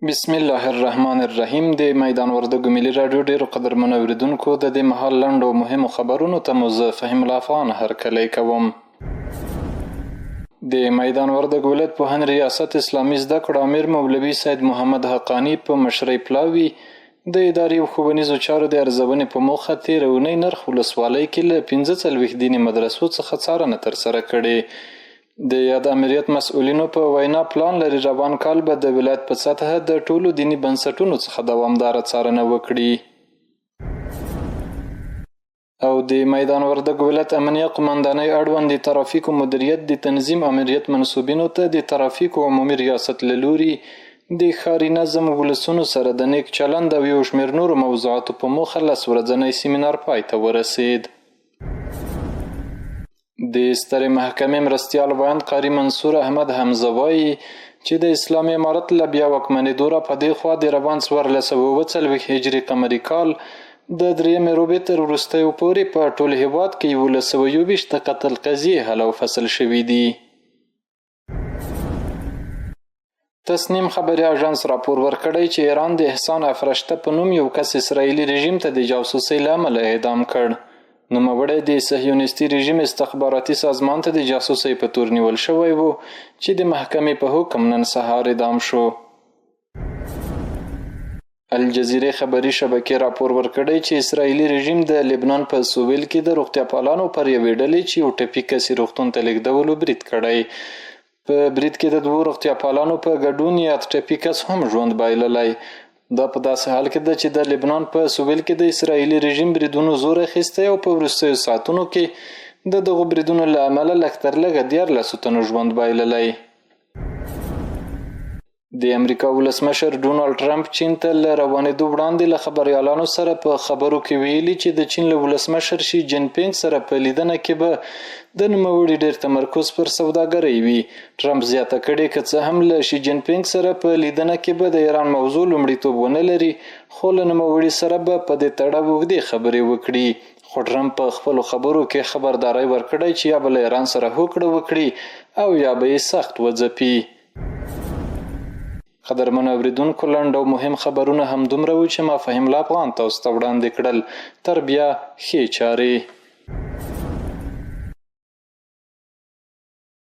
بسم الله الرحمن الرحیم. د میدان وردګو ملي راډیو ډیرو قدرمنو اوریدونکو د دې مهال لنډ او مهمو خبرونو ته مو زه فهم الله افغان هرکلی کوم. د میدان وردګو ولایت پوهنې ریاست اسلامي زده کړو امیر مولوي سید محمد حقانی په مشرۍ پلاوي د ادارې او ښوونیزو چارو د ارزونې په موخه تېره اونۍ نرخ ولسوالۍ کې له 45 دیني مدرسو څخه څارنه ترسره کړې. د یاد امریت مسؤلینو په وینا پلان لري روان کال به د ولایت په سطحه د ټولو دیني بنسټونو څخه دوامداره څارنه وکړي. او د میدان وردګو ولایت امنیه قمندانۍ اړوند د ترافیکو مدیریت د تنظیم امریت منصوبینو ته د ترافیکو عمومي ریاست له لوري د ښاري نظم ولسونو سره د نیک چلند او یو شمېر نورو موضوعاتو په موخه 10 ورځنی سیمینار پای ته ورسید. د سترې محکمې مرستیال ویاند قاري منصور احمد حمزه وایي چې د اسلامي امارت له بیا واکمنېدو را په دې خوا د روان 1440 هجري قمري کال د 3 روبې تر وروستیو پورې په ټول هیواد کې 1121 د قتل قضیې حل او فصل شوي دي. تسنیم خبري اژانس راپور ورکړی چې ایران د احسان افرشته په نوم یو کس اسرائیلي رژیم ته د جاسوسۍ له امله اعدام کړ. نوموړی د صهیونیستي رژیم استخباراتي سازمان ته د جاسوسۍ په تور نیول شوی و چې د محکمې په حکم نن سهار اعدام شو. الجزیرې خبري شبکې راپور ورکړی چې اسرائیلي رژیم د لبنان په سویل کې د روغتیا پالانو پر یوې ډلې چې یو ټپي کس روغتون ته لیږدولو برید کړی. په برید کې د 2 روغتیا پالانو په ګډون یاد ټپي کس هم ژوند بایللی. دا په داسې حال کې ده چې د لبنان په سویل کې د اسرائیلي رژیم بریدونو زور اخیستی او په وروستیو ساعتونو کې د دغو بریدونو له امله لږ تر لږه 14 تنو ژوند بایللی. د امریکا ولسمشر ډونالډ ټرمپ چین ته له روانېدو وړاندې له خبریالانو سره په خبرو کې ویلي چې د چین له ولسمشر شي جین پینګ سره په لیدنه کې به د نوموړي ډېر تمرکز پر سوداګرۍ وي. ټرمپ زیاته کړې که څه هم له شي جین پینګ سره په لیدنه کې به د ایران موضوع لومړیتوب ونه لري، خو له نوموړي سره به په دې تړاو اوږدې خبرې وکړي. خو ټرمپ په خپلو خبرو کې خبرداری ورکړی چې یا به له ایران سره هوکړه وکړي او یا به یې سخت وځپي. قدرمنو اوریدونکو، لنډ او مهم خبرونه همدومره وو چې ما فهم الله افغان تاسو ته وړاندې کړل. تر بیا ښې چارې.